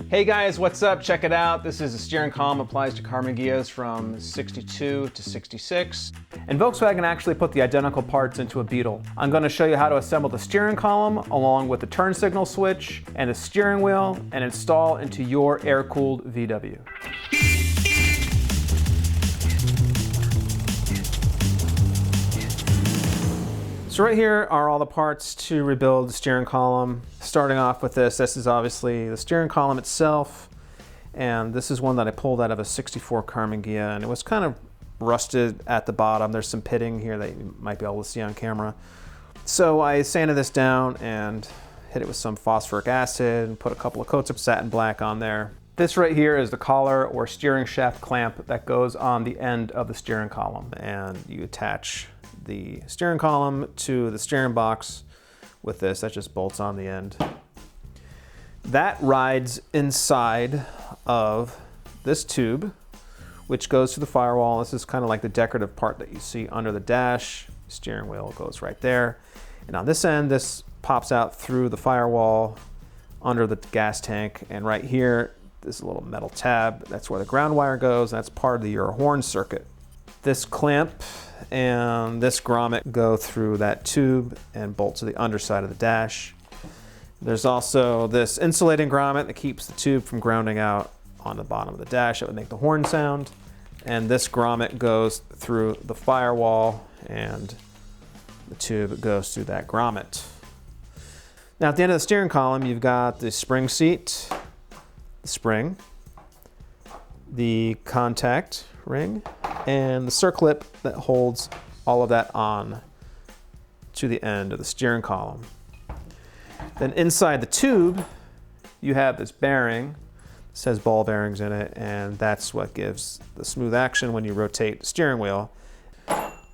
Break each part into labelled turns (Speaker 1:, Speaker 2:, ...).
Speaker 1: Hey guys, what's up? Check it out. This is a steering column applies to Beetle and Ghias from 62 to 66. And Volkswagen actually put the identical parts into a Beetle. I'm going to show you how to assemble the steering column along with the turn signal switch and the steering wheel and install into your air-cooled VW. So right here are all the parts to rebuild the steering column. Starting off with this is obviously the steering column itself. And this is one that I pulled out of a 64 Beetle and Ghia, and it was kind of rusted at the bottom. There's some pitting here that you might be able to see on camera. So I sanded this down and hit it with some phosphoric acid and put a couple of coats of satin black on there. This right here is the collar or steering shaft clamp that goes on the end of the steering column, and you attach the steering column to the steering box with this. That just bolts on the end. That rides inside of this tube, which goes to the firewall. This is kind of like the decorative part that you see under the dash. Steering wheel goes right there. And on this end, this pops out through the firewall under the gas tank. And right here, this little metal tab, that's where the ground wire goes. That's part of your horn circuit. This clamp and this grommet go through that tube and bolt to the underside of the dash. There's also this insulating grommet that keeps the tube from grounding out on the bottom of the dash. That would make the horn sound. And this grommet goes through the firewall and the tube goes through that grommet. Now at the end of the steering column, you've got the spring seat, the spring, the contact ring, and the circlip that holds all of that on to the end of the steering column. Then inside the tube, you have this bearing. It says ball bearings in it, and that's what gives the smooth action when you rotate the steering wheel,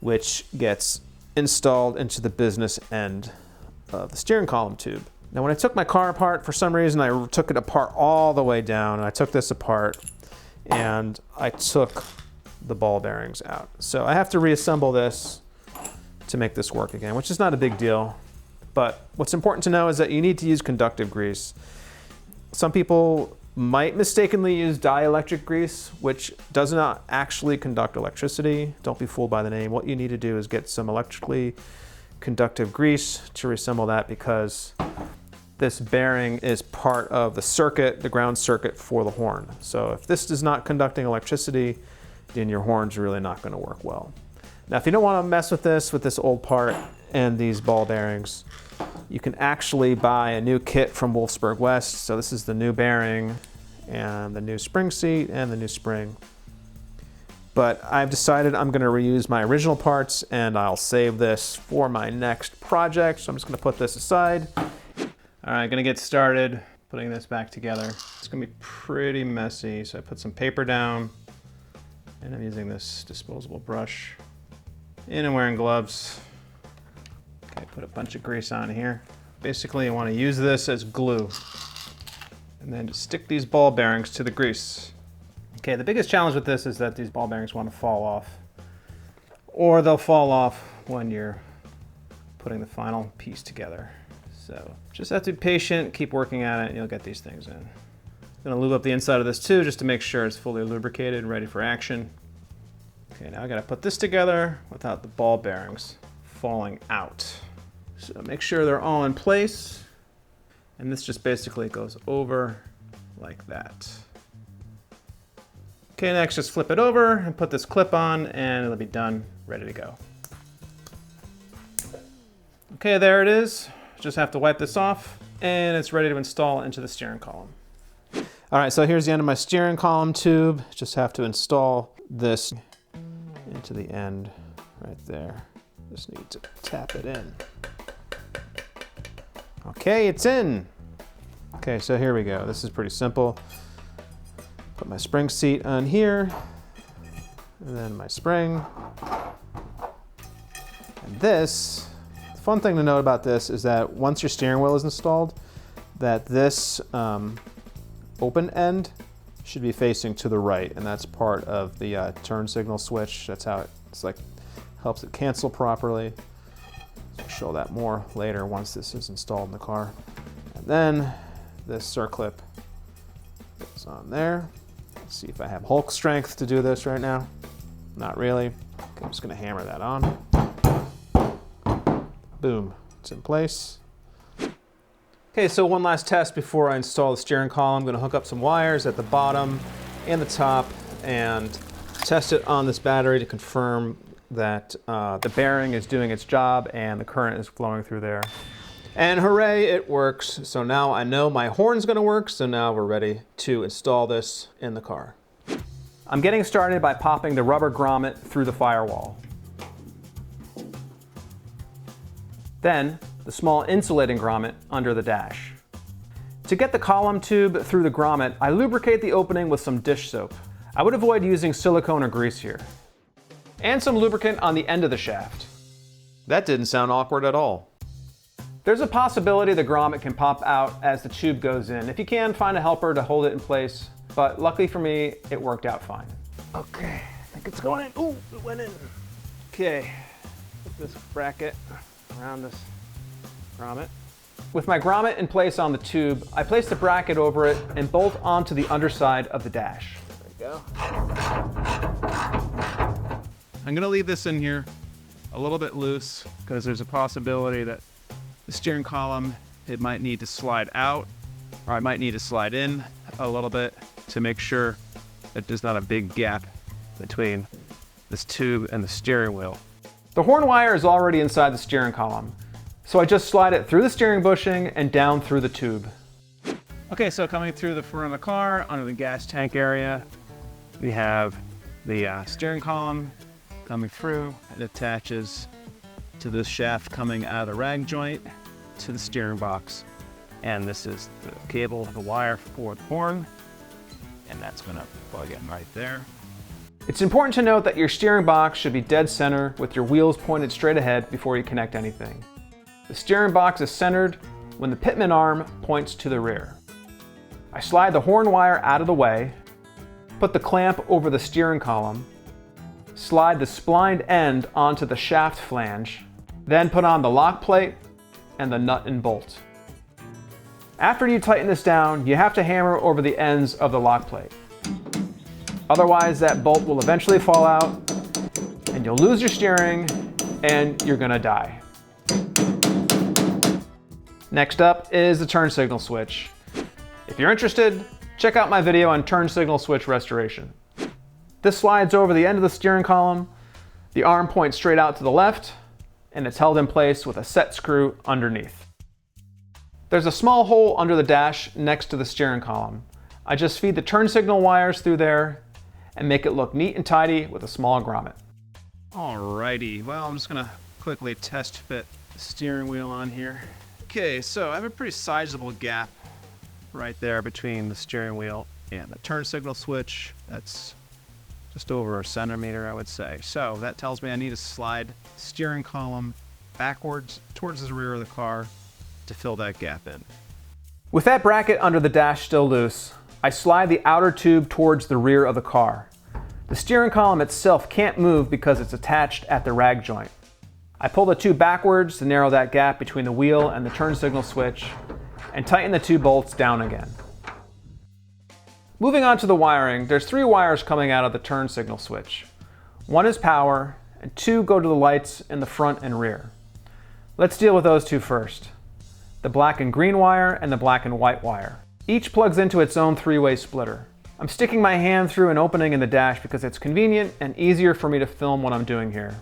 Speaker 1: which gets installed into the business end of the steering column tube. Now when I took my car apart, for some reason I took it apart all the way down, and I took this apart and I took the ball bearings out. So I have to reassemble this to make this work again, which is not a big deal. But what's important to know is that you need to use conductive grease. Some people might mistakenly use dielectric grease, which does not actually conduct electricity. Don't be fooled by the name. What you need to do is get some electrically conductive grease to reassemble that, because this bearing is part of the circuit, the ground circuit for the horn. So if this is not conducting electricity, then your horn's really not going to work well. Now if you don't want to mess with this old part and these ball bearings, you can actually buy a new kit from Wolfsburg West. So this is the new bearing and the new spring seat and the new spring. But I've decided I'm going to reuse my original parts and I'll save this for my next project. So I'm just going to put this aside. All right, going to get started putting this back together. It's going to be pretty messy. So I put some paper down and I'm using this disposable brush. And I'm wearing gloves. Okay, put a bunch of grease on here. Basically, I want to use this as glue. And then just stick these ball bearings to the grease. Okay, the biggest challenge with this is that these ball bearings want to fall off. Or they'll fall off when you're putting the final piece together. So just have to be patient, keep working at it, and you'll get these things in. I'm gonna lube up the inside of this too, just to make sure it's fully lubricated and ready for action. Okay, now I gotta put this together without the ball bearings falling out. So make sure they're all in place. And this just basically goes over like that. Okay, next just flip it over and put this clip on and it'll be done, ready to go. Okay, there it is. Just have to wipe this off and it's ready to install into the steering column. All right, so here's the end of my steering column tube. Just have to install this into the end right there. Just need to tap it in. Okay, it's in. Okay, so here we go. This is pretty simple. Put my spring seat on here, and then my spring. And this, the fun thing to note about this is that once your steering wheel is installed, that this open end should be facing to the right, and that's part of the turn signal switch. That's how it's like, helps it cancel properly. So I'll show that more later once this is installed in the car. And then this circlip It's on there. Let's see if I have Hulk strength to do this right now. Not really. Okay, I'm just gonna hammer that on. Boom, it's in place. Okay, so one last test before I install the steering column. I'm gonna hook up some wires at the bottom and the top and test it on this battery to confirm that the bearing is doing its job and the current is flowing through there. And hooray, it works. So now I know my horn's gonna work, so now we're ready to install this in the car. I'm getting started by popping the rubber grommet through the firewall. Then, the small insulating grommet under the dash. To get the column tube through the grommet, I lubricate the opening with some dish soap. I would avoid using silicone or grease here. And some lubricant on the end of the shaft. That didn't sound awkward at all. There's a possibility the grommet can pop out as the tube goes in. If you can, find a helper to hold it in place, but luckily for me, it worked out fine. Okay, I think it's going in. Ooh, it went in. Okay, put this bracket around this grommet. With my grommet in place on the tube, I place the bracket over it and bolt onto the underside of the dash. There we go. I'm gonna leave this in here a little bit loose because there's a possibility that the steering column, it might need to slide out, or I might need to slide in a little bit to make sure that there's not a big gap between this tube and the steering wheel. The horn wire is already inside the steering column, so I just slide it through the steering bushing and down through the tube. Okay, so coming through the front of the car, under the gas tank area, we have the steering column coming through. It attaches to this shaft coming out of the rag joint to the steering box. And this is the cable, the wire for the horn, and that's gonna plug in right there. It's important to note that your steering box should be dead center with your wheels pointed straight ahead before you connect anything. The steering box is centered when the pitman arm points to the rear. I slide the horn wire out of the way, put the clamp over the steering column, slide the splined end onto the shaft flange, then put on the lock plate and the nut and bolt. After you tighten this down, you have to hammer over the ends of the lock plate. Otherwise, that bolt will eventually fall out and you'll lose your steering and you're gonna die. Next up is the turn signal switch. If you're interested, check out my video on turn signal switch restoration. This slides over the end of the steering column, the arm points straight out to the left, and it's held in place with a set screw underneath. There's a small hole under the dash next to the steering column. I just feed the turn signal wires through there and make it look neat and tidy with a small grommet. Alrighty, well, I'm just gonna quickly test fit the steering wheel on here. Okay, so I have a pretty sizable gap right there between the steering wheel and the turn signal switch. That's just over a centimeter, I would say. So that tells me I need to slide the steering column backwards towards the rear of the car to fill that gap in. With that bracket under the dash still loose, I slide the outer tube towards the rear of the car. The steering column itself can't move because it's attached at the rag joint. I pull the tube backwards to narrow that gap between the wheel and the turn signal switch and tighten the two bolts down again. Moving on to the wiring, there's 3 wires coming out of the turn signal switch. 1 is power, and 2 go to the lights in the front and rear. Let's deal with those 2 first. The black and green wire and the black and white wire. Each plugs into its own 3-way splitter. I'm sticking my hand through an opening in the dash because it's convenient and easier for me to film what I'm doing here.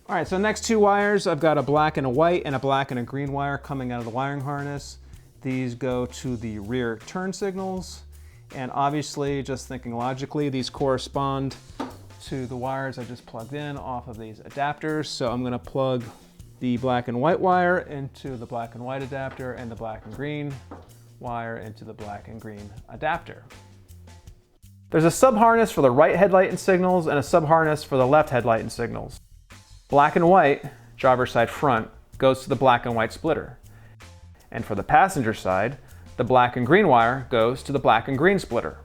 Speaker 1: All right, so next 2 wires, I've got a black and a white and a black and a green wire coming out of the wiring harness. These go to the rear turn signals. And obviously, just thinking logically, these correspond to the wires I just plugged in off of these adapters. So I'm gonna plug the black and white wire into the black and white adapter and the black and green wire into the black and green adapter. There's a sub-harness for the right headlight and signals and a sub-harness for the left headlight and signals. Black and white, driver's side front, goes to the black and white splitter. And for the passenger side, the black and green wire goes to the black and green splitter.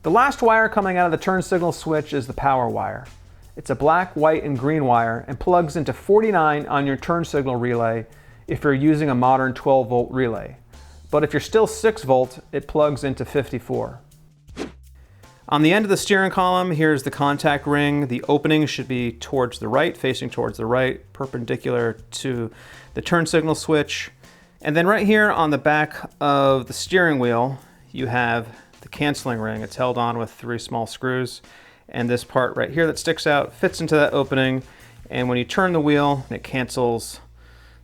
Speaker 1: The last wire coming out of the turn signal switch is the power wire. It's a black, white, and green wire and plugs into 49 on your turn signal relay if you're using a modern 12-volt relay. But if you're still 6 volt, it plugs into 54. On the end of the steering column, here's the contact ring. The opening should be towards the right, facing towards the right, perpendicular to the turn signal switch. And then right here on the back of the steering wheel, you have the canceling ring. It's held on with 3 small screws. And this part right here that sticks out fits into that opening. And when you turn the wheel, it cancels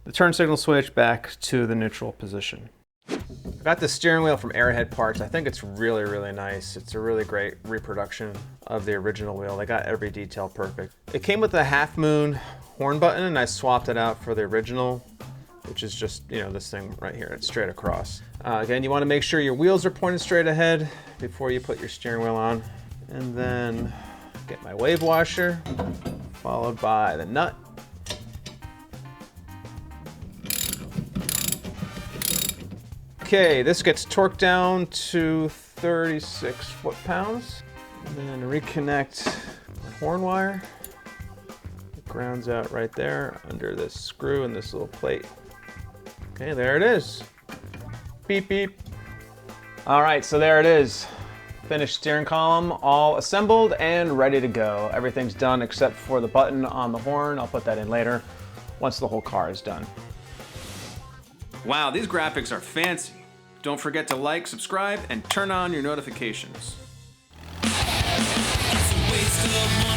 Speaker 1: the turn signal switch back to the neutral position. I got this steering wheel from Airhead Parts. I think it's really, really nice. It's a really great reproduction of the original wheel. They got every detail perfect. It came with a half moon horn button, and I swapped it out for the original, which is just, you know, this thing right here. It's straight across. Again, you want to make sure your wheels are pointed straight ahead before you put your steering wheel on. And then get my wave washer, followed by the nut. Okay, this gets torqued down to 36 foot-pounds. And then reconnect the horn wire. It grounds out right there under this screw and this little plate. Okay, there it is. Beep, beep. All right, so there it is. Finished steering column, all assembled and ready to go. Everything's done except for the button on the horn. I'll put that in later once the whole car is done. Wow, these graphics are fancy. Don't forget to like, subscribe, and turn on your notifications. It's a waste of money.